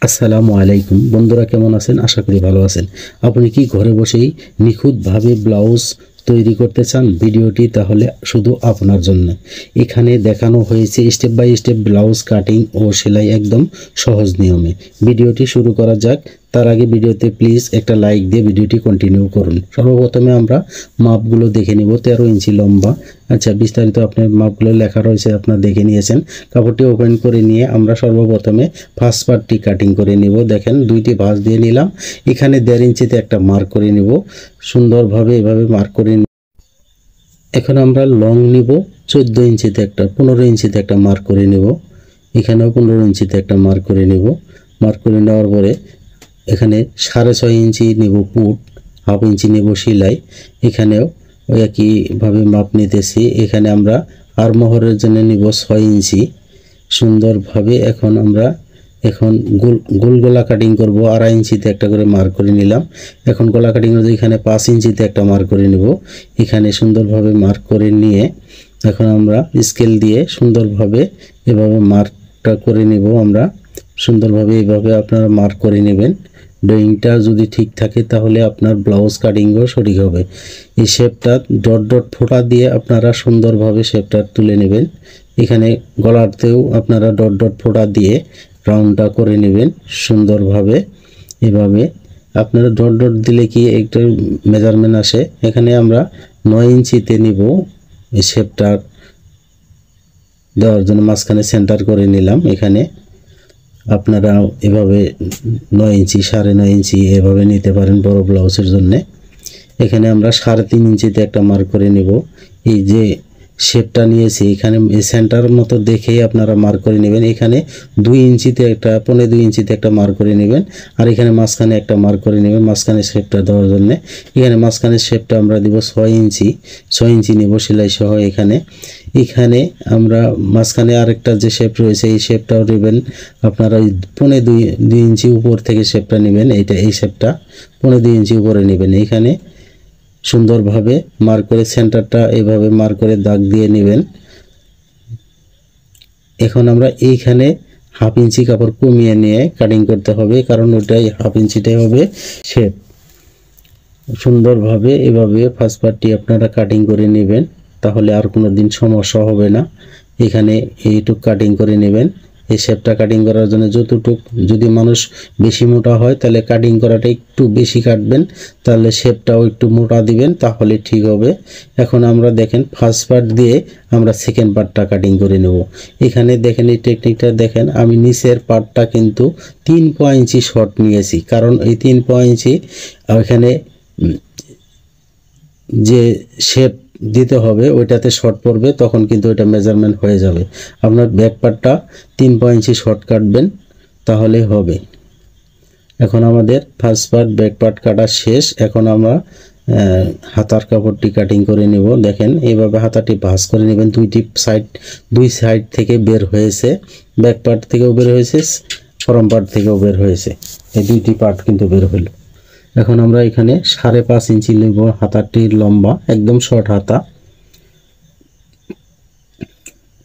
আসসালামু আলাইকুম বন্ধুরা, কেমন আছেন? আশা করি ভালো আছেন। আপনি কি ঘরে বসেই নিখুঁতভাবে ব্লাউজ তৈরি করতে চান? ভিডিওটি তাহলে শুধু আপনার জন্য। এখানে দেখানো হয়েছে step by step blouse cutting ও সেলাই একদম সহজ নিয়মে। ভিডিওটি শুরু করা যাক। তার আগে ভিডিওতে প্লিজ একটা লাইক দিয়ে ভিডিওটি কন্টিনিউ করুন। সর্বপ্রথমে আমরা মাপগুলো দেখে নিব। 13 ইঞ্চি লম্বা। আচ্ছা, বিস্তারিত আপনার মাপগুলো লেখা রয়েছে, আপনারা দেখে নিয়েছেন। কাপড়টি ওপেন করে নিয়ে আমরা সর্বপ্রথমে ফার্স্ট পার্টটি কাটিং করে নিব। দেখেন, দুইটি ভাঁজ দিয়ে নিলাম। এখানে 1.5 ইঞ্চিতে একটা মার্ক করে নিব, সুন্দরভাবে এভাবে মার্ক করে। এখন আমরা লং নিব 14 ইঞ্চিতে একটা, 15 ইঞ্চিতে একটা মার্ক করে নিব। এখানেও 15 ইঞ্চিতে একটা মার্ক করে নিব। মার্ক করে নেওয়ার পরে এখানে 6.5 ইঞ্চি নেব পুট, 1/2 ইঞ্চি নেব সেলাই। এখানেও ওই একইভাবে মাপ নিতেছি। এখানে আমরা আরমোহরের জন্য নিব 6 ইঞ্চি সুন্দরভাবে। এখন আমরা গোল গলা কাটিং করব। 2.5 ইঞ্চিতে একটা করে মার্ক করে নিলাম। এখন গলা কাটিং করতে এখানে 5 ইঞ্চিতে একটা মার্ক করে নেব। এখানে সুন্দরভাবে মার্ক করে নিয়ে এখন আমরা স্কেল দিয়ে সুন্দরভাবে এভাবে মার্কটা করে নেব। আমরা সুন্দরভাবে এইভাবে আপনারা মার্ক করে নেবেন। ড্রয়িংটা যদি ঠিক থাকে তাহলে আপনার ব্লাউজ কাটিংও সঠিক হবে। এই শেপটা ডট ডট ফোঁটা দিয়ে আপনারা সুন্দরভাবে শেপটা তুলে নেবেন। এখানে গলাতেও আপনারা ডট ডট ফোঁটা দিয়ে রাউন্ডটা করে নেবেন সুন্দরভাবে। এভাবে আপনারা ডট ডট দিলে কি একটা মেজারমেন্ট আসে। এখানে আমরা 9 ইঞ্চিতে নিব এই শেপটা দেওয়ার জন্য। মাঝখানে সেন্টার করে নিলাম। এখানে আপনারা এভাবে 9 ইঞ্চি, 9.5 ইঞ্চি এভাবে নিতে পারেন বড় ব্লাউজের জন্য। এখানে আমরা 3.5 ইঞ্চিতে একটা মার্ক করে নিব। এই যে শেপটা নিয়েছি এখানে সেন্টার মতো দেখেই আপনারা মার্ক করে নেবেন। এখানে 2 ইঞ্চিতে একটা, 2.25 ইঞ্চিতে একটা মার্ক করে নেবেন। আর এখানে মাঝখানে একটা মার্ক করে নেবেন মাঝখানে শেপটা দেওয়ার জন্য। এখানে মাঝখানে শেপটা আমরা দিব 6 ইঞ্চি, 6 ইঞ্চি নেব সেলাই সহ। এখানে আমরা মাঝখানে আরেকটা যে শেপ রয়েছে এই শেপটাও নেবেন আপনারা। 2.25 ইঞ্চি উপর থেকে শেপটা নেবেন। এই শেপটা 2.25 ইঞ্চি উপরে নেবেন। এখানে সুন্দরভাবে মার্ক করে সেন্টারটা এইভাবে মার্ক করে দাগ দিয়ে নেবেন। এখন আমরা এইখানে 1/2 ইঞ্চি কাপড় কমিয়ে নিয়ে কাটিং করতে হবে, কারণ ওটাই 1/2 ইঞ্চিটাই হবে শেপ। সুন্দরভাবে এভাবে ফার্স্ট পার্টটি আপনারা কাটিং করে নেবেন, তাহলে আর কোনো দিন সমস্যা হবে না। এখানে এইটুক কাটিং করে নেবেন। এই শেপটা কাটিং করার জন্য যতটুক, যদি মানুষ বেশি মোটা হয় তাহলে কাটিং করাটা একটু বেশি কাটবেন, তাহলে শেপটাও একটু মোটা দিবেন, তাহলে ঠিক হবে। এখন আমরা দেখেন ফার্স্ট পার্ট দিয়ে আমরা সেকেন্ড পার্টটা কাটিং করে নেব। এখানে দেখেন এই টেকনিকটা দেখেন, আমি নিচের পার্টটা কিন্তু 3 ইঞ্চি শর্ট নিয়েছি, কারণ এই 3 ইঞ্চি এখানে যে শেপ দিতে হবে ওইটাতে শর্ট পড়বে, তখন কিন্তু ওইটা মেজারমেন্ট হয়ে যাবে। আপনার ব্যাক পার্টটা 3 ইঞ্চি শর্ট কাটবেন, তাহলে হবে। এখন আমাদের ফার্স্ট পার্ট ব্যাক পার্ট কাটা শেষ। এখন আমরা হাতার কাপড়টি কাটিং করে নেব। দেখেন এইভাবে হাতাটি ভাঁজ করে নেবেন। দুই সাইড থেকে বের হয়েছে, ব্যাক পার্ট থেকেও বের হয়েছে, ফ্রন্ট পার্ট থেকেও বের হয়েছে। এই দুইটি পার্ট কিন্তু বের হলো। এখন আমরা এখানে 5.5 ইঞ্চি নেব হাতাটির লম্বা, একদম শর্ট হাতা।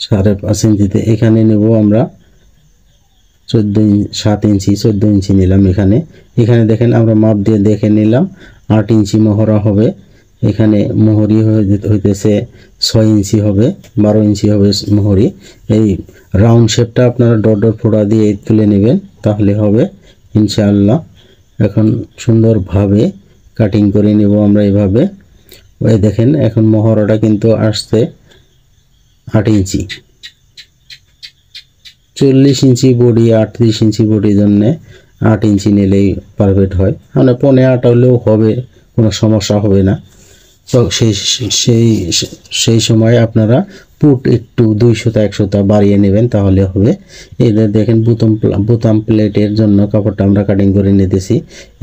5.5 ইঞ্চিতে এখানে নেব আমরা 7 ইঞ্চি, 14 ইঞ্চি নিলাম। এখানে দেখেন আমরা মাপ দিয়ে দেখে নিলাম 8 ইঞ্চি মহড়া হবে। এখানে মোহরি হইতেছে 6 ইঞ্চি হবে, 12 ইঞ্চি হবে মোহরি। এই রাউন্ড শেপটা আপনারা ডট ডট ফোঁটা দিয়ে তুলে নেবেন, তাহলে হবে ইনশাআল্লাহ। এখন সুন্দরভাবে কাটিং করে নেব আমরা এইভাবে। ওই দেখেন এখন মহড়াটা কিন্তু আসছে 8 ইঞ্চি। 40 ইঞ্চি বডি, 38 ইঞ্চি বডির জন্য 8 ইঞ্চি নিলেই পারফেক্ট হয়। মানে 15.8 হলেও হবে, কোনো সমস্যা হবে না। তো সেই সময় আপনারা পুট একটু 200-100 বাড়িয়ে নেবেন, তাহলে হবে। এদের দেখেন বোতাম প্লেটের জন্য কাপড়টা আমরা কাটিং করে নিতেছি।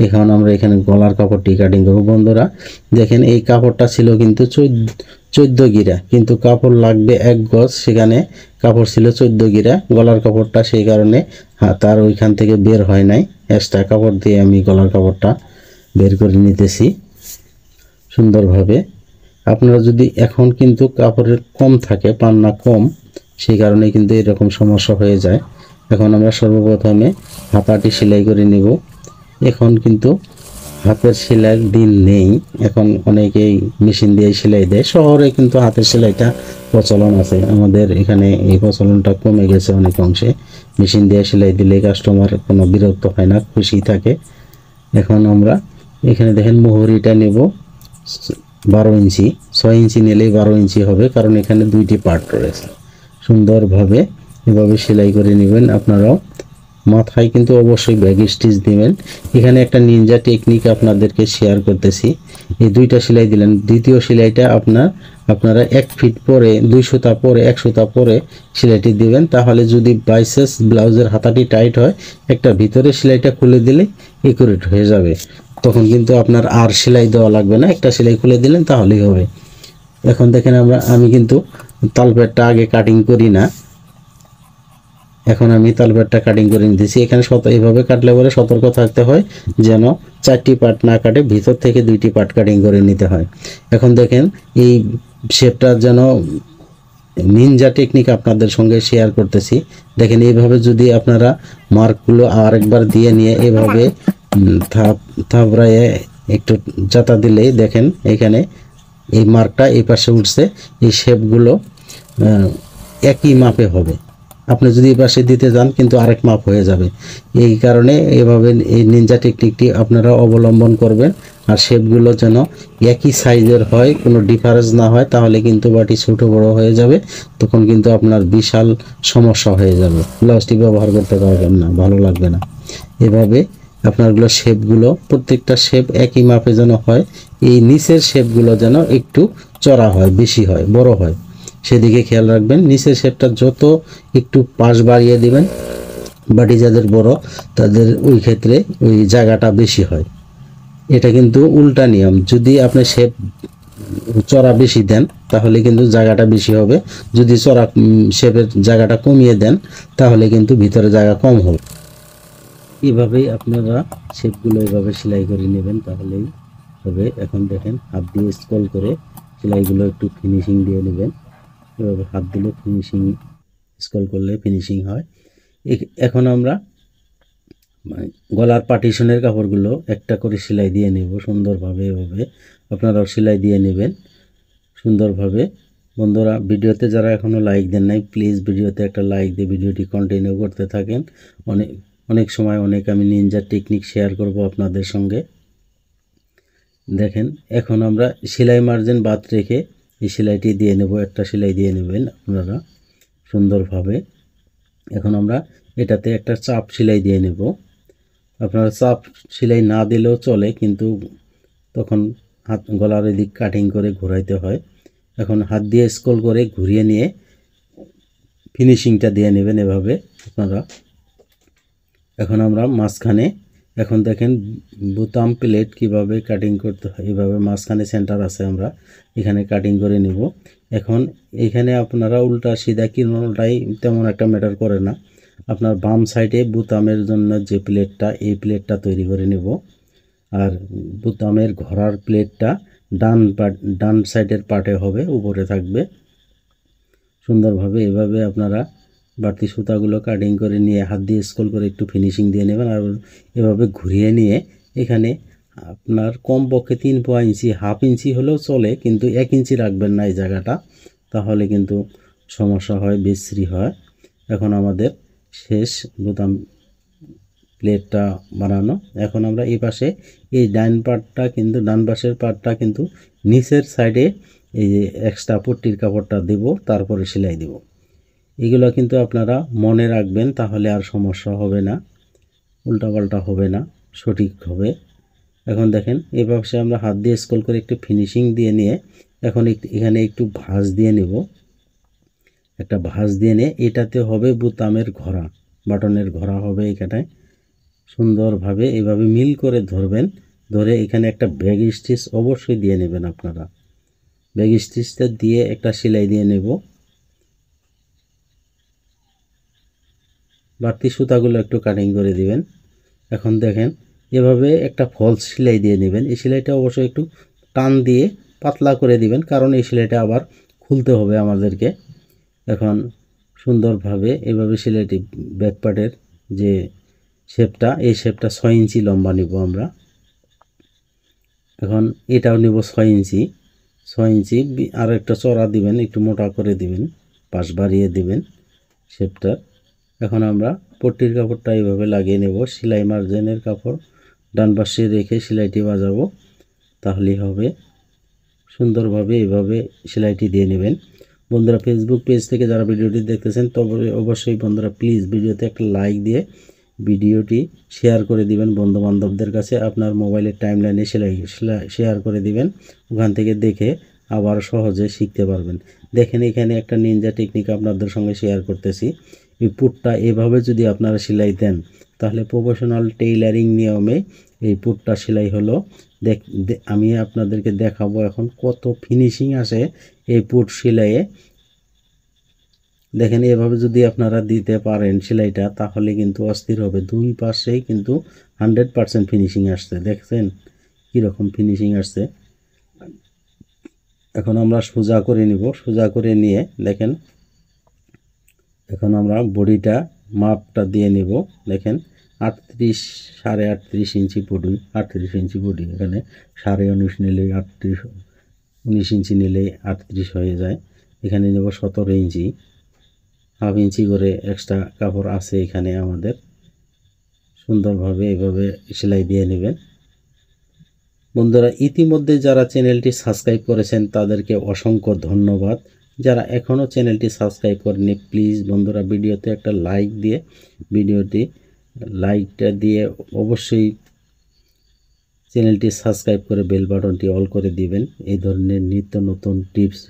এখন আমরা এখানে গলার কাপড়টি কাটিং করব। বন্ধুরা দেখেন এই কাপড়টা ছিল কিন্তু 14 গিরা, কিন্তু কাপড় লাগবে 1 গজ, সেখানে কাপড় ছিল 14 গিরা। গলার কাপড়টা সেই কারণে তার ওইখান থেকে বের হয় নাই, এক্সট্রা কাপড় দিয়ে আমি গলার কাপড়টা বের করে নিতেছি সুন্দরভাবে। আপনারা যদি এখন কিন্তু কাপড়ের কম থাকে, পান্না কম, সেই কারণে কিন্তু এরকম সমস্যা হয়ে যায়। এখন আমরা সর্বপ্রথমে হাতাটি সেলাই করে নিব। এখন কিন্তু হাতের সেলাইয়ের দিন নেই, এখন অনেকেই মেশিন দিয়ে সেলাই দেয়। শহরে কিন্তু হাতের সেলাইটা প্রচলন আছে, আমাদের এখানে এই প্রচলনটা কমে গেছে অনেক অংশে। মেশিন দিয়ে সেলাই দিলে কাস্টমার কোনো বিরক্ত হয় না, খুশি থাকে। এখন আমরা এখানে দেখেন মোহরিটা নেব 12 ইঞ্চি, 6 ইঞ্চি নিলেই 12 ইঞ্চি হবে, কারণ এখানে দুইটি পার্ট রয়েছে। সুন্দরভাবে এভাবে সেলাই করে নেবেন। আপনারাও মাথায় কিন্তু অবশ্যই ব্যাগ স্টিচ দিবেন। এখানে একটা নিনজা টেকনিক আপনাদেরকে শেয়ার করতেছি। এই দুইটা সেলাই দিলেন, দ্বিতীয় সেলাইটা আপনারা 1 ফিট পরে 2 সুতা পরে 1 সুতা পরে সেলাইটি দিবেন। তাহলে যদি বাইসেস ব্লাউজের হাতাটি টাইট হয়, একটা ভিতরে সেলাইটা খুলে দিলে একুরেট হয়ে যাবে। তখন কিন্তু আপনার আর সেলাই দেওয়া লাগবে না, একটা সেলাই খুলে দিলেন তাহলেই হবে। এখন দেখেন আমি কিন্তু তালপেটটা আগে কাটিং করি না, এখন আমি তালপেটটা কাটিং করে নিতেছি। এখানে এইভাবে কাটলে পরে সতর্ক থাকতে হয় যেন 4টি পার্ট না কাটে, ভিতর থেকে 2টি পার্ট কাটিং করে নিতে হয়। এখন দেখেন এই শেপটা যেন নিনজা টেকনিক আপনাদের সঙ্গে শেয়ার করতেছি। দেখেন এইভাবে যদি আপনারা মার্কগুলো আরেকবার দিয়ে নিয়ে এভাবে থাবড়ায়ে একটু জাতা দিলেই দেখেন এখানে এই মার্কটা এই পাশে উঠছে। এই শেপগুলো একই মাপে হবে। আপনি যদি এই পাশে দিতে যান কিন্তু আরেক মাপ হয়ে যাবে। এই কারণে এভাবে এই নিনজা টেকনিকটি আপনারা অবলম্বন করবেন। আর শেপগুলো যেন একই সাইজের হয়, কোনো ডিফারেন্স না হয়, তাহলে কিন্তু বাটি ছোট বড় হয়ে যাবে। তখন কিন্তু আপনার বিশাল সমস্যা হয়ে যাবে, ব্লাউজটি ব্যবহার করতে পারবেন না, ভালো লাগবে না। এভাবে আপনারগুলো শেপগুলো প্রত্যেকটা শেপ একই মাপে যেন হয়। এই নিচের শেপগুলো যেন একটু চড়া হয়, বেশি হয়, বড় হয়, সেদিকে খেয়াল রাখবেন। নিচের শেপটা যত একটু পাশ বাড়িয়ে দিবেন, বাটি যাদের বড় তাদের ওই ক্ষেত্রে ওই জায়গাটা বেশি হয়। এটা কিন্তু উল্টা নিয়ম, যদি আপনি শেপ চড়া বেশি দেন তাহলে কিন্তু জায়গাটা বেশি হবে, যদি চড়া শেপের জায়গাটা কমিয়ে দেন তাহলে কিন্তু ভিতরে জায়গা কম হবে। এভাবেই আপনারা শেপগুলো এভাবে সেলাই করে নেবেন, তাহলেই হবে। এখন দেখেন হাত দিয়ে স্ক্রল করে সেলাইগুলো একটু ফিনিশিং দিয়ে নেবেন। এভাবে হাত দিলে ফিনিশিং, স্ক্রল করলে ফিনিশিং হয়। এখন আমরা গলার পার্টিশনের কাপড়গুলো একটা করে সেলাই দিয়ে নেব সুন্দরভাবে। এভাবে আপনারাও সেলাই দিয়ে নেবেন সুন্দরভাবে। বন্ধুরা, ভিডিওতে যারা এখনও লাইক দেন নাই, প্লিজ ভিডিওতে একটা লাইক দিয়ে ভিডিওটি কন্টিনিউ করতে থাকেন। অনেক সময় আমি নিনজা টেকনিক শেয়ার করব আপনাদের সঙ্গে। দেখেন এখন আমরা সেলাই মার্জিন বাদ রেখে এই সেলাইটি দিয়ে নেব, একটা সেলাই দিয়ে নেবেন আপনারা সুন্দরভাবে। এখন আমরা এটাতে একটা চাপ সেলাই দিয়ে নেব। আপনারা চাপ সেলাই না দিলেও চলে, কিন্তু তখন হাত গলার এদিক কাটিং করে ঘোরাইতে হয়। এখন হাত দিয়ে স্ক্রল করে ঘুরিয়ে নিয়ে ফিনিশিংটা দিয়ে নেবেন এভাবে আপনারা। এখন আমরা মাঝখানে, এখন দেখেন বোতাম প্লেট কিভাবে কাটিং করতে হয়, এভাবে মাঝখানে সেন্টার আছে, আমরা এখানে কাটিং করে নেব। এখন এখানে আপনারা উল্টা সিধা কোনোটাই তেমন একটা ম্যাটার করে না। আপনার বাম সাইডে বোতামের জন্য যে প্লেটটা, এই প্লেটটা তৈরি করে নেব। আর বোতামের ঘোরার প্লেটটা ডান সাইডের পার্টে হবে, উপরে থাকবে সুন্দরভাবে। এভাবে আপনারা বাড়তি সুতাগুলো কাটিং করে নিয়ে হাত দিয়ে স্ক্রল করে একটু ফিনিশিং দিয়ে নেবেন। আর এভাবে ঘুরিয়ে নিয়ে এখানে আপনার কমপক্ষে 3 ইঞ্চি, হাফ ইঞ্চি হলেও চলে, কিন্তু 1 ইঞ্চি রাখবেন না এই জায়গাটা, তাহলে কিন্তু সমস্যা হয়, বিশ্রী হয়। এখন আমাদের শেষ বোতাম প্লেটটা বানানো। এখন আমরা এই পাশে এই ডান পাশের পার্টটা কিন্তু নিচের সাইডে এই যে এক্সট্রা পট্টির কাপড়টা দেব, তারপরে সেলাই দেব। এগুলো কিন্তু আপনারা মনে রাখবেন, তাহলে আর সমস্যা হবে না, উল্টাপাল্টা হবে না, সঠিক হবে। এখন দেখেন এই পাশে আমরা হাত দিয়ে স্ক্রল করে একটু ফিনিশিং দিয়ে নিয়ে এখন এখানে একটু ভাঁজ দিয়ে নেব। একটা ভাঁজ দিয়ে নিয়ে এটাতে হবে বোতামের ঘোরা, বাটনের ঘোরা হবে এখানে সুন্দরভাবে। এভাবে মিল করে ধরবেন, ধরে এখানে একটা ব্যাগ স্টিচ অবশ্যই দিয়ে নেবেন আপনারা। ব্যাগ স্টিচটা দিয়ে একটা সেলাই দিয়ে নেব। বাড়তি সুতাগুলো একটু কাটিং করে দিবেন। এখন দেখেন এভাবে একটা ফলস সেলাই দিয়ে নেবেন। এই সেলাইটা অবশ্যই একটু টান দিয়ে পাতলা করে দিবেন, কারণ এই সেলাইটা আবার খুলতে হবে আমাদেরকে। এখন সুন্দরভাবে এভাবে সেলাইটি ব্যাক পার্টের যে শেপটা, এই শেপটা 6 ইঞ্চি লম্বা নিব আমরা। এখন এটাও নেব 6 ইঞ্চি। 6 ইঞ্চি আর একটা চড়া দিবেন, একটু মোটা করে দিবেন, পাশ বাড়িয়ে দিবেন শেপটা। এখন আমরা পট্টির কাপড়টা এইভাবে লাগিয়ে নেব। সেলাই মার্জিনের কাপড় ডান পাশে রেখে সেলাইটি বাজাবো, তাহলেই হবে। সুন্দরভাবে এভাবে সেলাইটি দিয়ে নেবেন। বন্ধুরা, ফেসবুক পেজ থেকে যারা ভিডিওটি দেখতেছেন তবে অবশ্যই বন্ধুরা প্লিজ ভিডিওতে একটা লাইক দিয়ে ভিডিওটি শেয়ার করে দিবেন বন্ধু বান্ধবদের কাছে। আপনার মোবাইলের টাইমলাইনে সেলাই শেয়ার করে দিবেন, ওখান থেকে দেখে আবার সহজে শিখতে পারবেন। দেখেন এখানে একটা নিনজা টেকনিক আপনাদের সঙ্গে শেয়ার করতেছি। এই পুটটা এভাবে যদি আপনারা সেলাই দেন তাহলে প্রফেশনাল টেইলারিং নিয়মে এই পুটটা সেলাই হলো। আমি আপনাদেরকে দেখাবো এখন কত ফিনিশিং আসে এই পুট সেলাইয়ে। দেখেন এভাবে যদি আপনারা দিতে পারেন সেলাইটা তাহলে কিন্তু অস্থির হবে। দুই পাশেই কিন্তু 100% ফিনিশিং আসছে। দেখছেন কীরকম ফিনিশিং আসছে। এখন আমরা সোজা করে নিব। সোজা করে নিয়ে দেখেন এখন আমরা বডিটা মাপটা দিয়ে নিব। দেখেন 38 38.5 ইঞ্চি বডি, 38 ইঞ্চি বডি। এখানে 19.5 নিলেই 38, 19 ইঞ্চি নিলেই 38 হয়ে যায়। এখানে নেব 17 ইঞ্চি, হাফ ইঞ্চি করে এক্সট্রা কাপড় আছে এখানে আমাদের। সুন্দরভাবে এভাবে সেলাই দিয়ে নেবেন। বন্ধুরা, ইতিমধ্যে যারা চ্যানেলটি সাবস্ক্রাইব করেছেন তাদেরকে অসংখ্য ধন্যবাদ। যারা এখনও চ্যানেলটি সাবস্ক্রাইব করেনি প্লিজ বন্ধুরা ভিডিওতে একটা লাইক দিয়ে ভিডিওটি লাইকটা দিয়ে অবশ্যই চ্যানেলটি সাবস্ক্রাইব করে বেল বাটনটি অল করে দিবেন এই ধরনের নিত্য নতুন টিপস,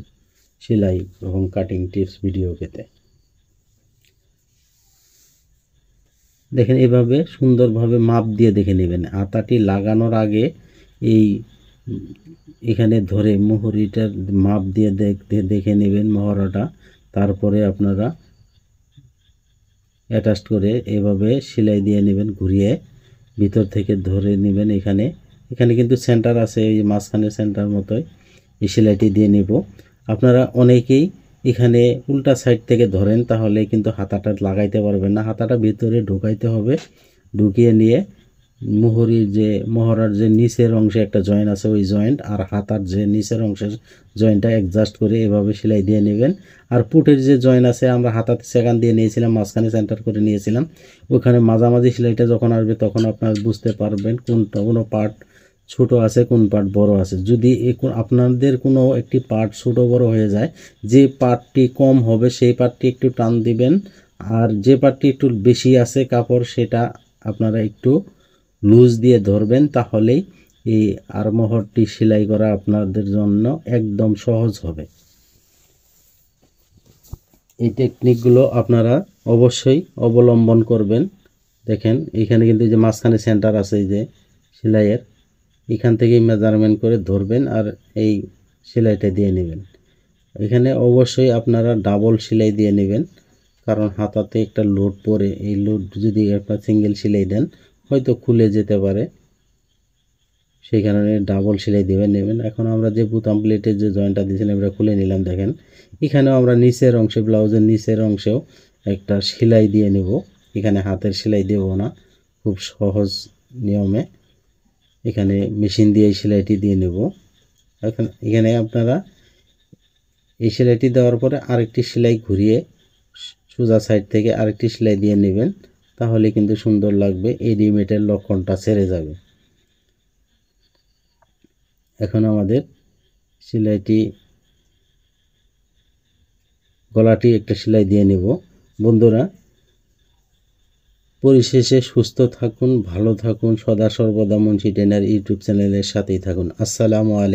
সেলাই এবং কাটিং টিপস ভিডিও পেতে। দেখেন এভাবে সুন্দরভাবে মাপ দিয়ে দেখে নেবেন। হাতাটি লাগানোর আগে এখানে ধরে মোহরিটার মাপ দিয়ে দেখে নেবেন মহড়াটা। তারপরে আপনারা অ্যাটাচ করে এভাবে সেলাই দিয়ে নেবেন, ঘুরিয়ে ভিতর থেকে ধরে নেবেন। এখানে কিন্তু সেন্টার আছে, এই মাঝখানে সেন্টার মতোই এই সেলাইটি দিয়ে নেব। আপনারা অনেকেই এখানে উল্টা সাইড থেকে ধরেন তাহলে কিন্তু হাতাটা লাগাইতে পারবেন না। হাতাটা ভিতরে ঢুকাইতে হবে, ঢুকিয়ে নিয়ে মহড়ার যে নিচের অংশে একটা জয়েন্ট আছে ওই জয়েন্ট আর হাতার যে নিচের অংশের জয়েন্টটা অ্যাডজাস্ট করে এভাবে সেলাই দিয়ে নেবেন। আর পুটের যে জয়েন্ট আছে আমরা হাতাতে সেখান দিয়ে নিয়েছিলাম, মাঝখানে সেন্টার করে নিয়েছিলাম। ওখানে মাঝামাঝি সেলাইটা যখন আসবে তখন আপনারা বুঝতে পারবেন কোনো পার্ট ছোট আছে কোন পার্ট বড় আছে। যদি আপনাদের কোনো একটি পার্ট ছোট বড় হয়ে যায়, যে পার্টটি কম হবে সেই পার্টটি একটু টান দিবেন, আর যে পার্টটি একটু বেশি আছে কাপড় সেটা আপনারা একটু লুজ দিয়ে ধরবেন। তাহলেই এই আরমোহরটি সেলাই করা আপনাদের জন্য একদম সহজ হবে। এই টেকনিকগুলো আপনারা অবশ্যই অবলম্বন করবেন। দেখেন এখানে কিন্তু যে মাঝখানে সেন্টার আছে এই যে সেলাইয়ের, এখান থেকেই মেজারমেন্ট করে ধরবেন আর এই সেলাইটা দিয়ে নেবেন। এখানে অবশ্যই আপনারা ডাবল সেলাই দিয়ে নেবেন, কারণ হাতাতে একটা লোড পরে, এই লোড যদি আপনার সিঙ্গেল সেলাই দেন হয়তো খুলে যেতে পারে, সেই কারণে ডাবল সেলাই নেবেন। এখন আমরা যে বুতাম প্লেটের যে জয়েন্টটা দিয়েছিলাম আমরা খুলে নিলাম। দেখেন এখানেও আমরা নিচের অংশে, ব্লাউজের নিচের অংশেও একটা সেলাই দিয়ে নেব। এখানে হাতের সেলাই দেব না, খুব সহজ নিয়মে এখানে মেশিন দিয়ে এই সেলাইটি দিয়ে নেব। এখানে আপনারা এই সেলাইটি দেওয়ার পরে আরেকটি সেলাই ঘুরিয়ে সোজা সাইড থেকে আরেকটি সেলাই দিয়ে নেবেন, তাহলে কিন্তু সুন্দর লাগবে, এই রেডিমেডের লক্ষণটা ছেড়ে যাবে। এখন আমাদের সেলাইটি গলাটি একটা সেলাই দিয়ে নেব। বন্ধুরা, পরিশেষে সুস্থ থাকুন, ভালো থাকুন, সদা সর্বদা মুন্সি টেইলার ইউটিউব চ্যানেলের সাথেই থাকুন। আসসালামু আলাইকুম।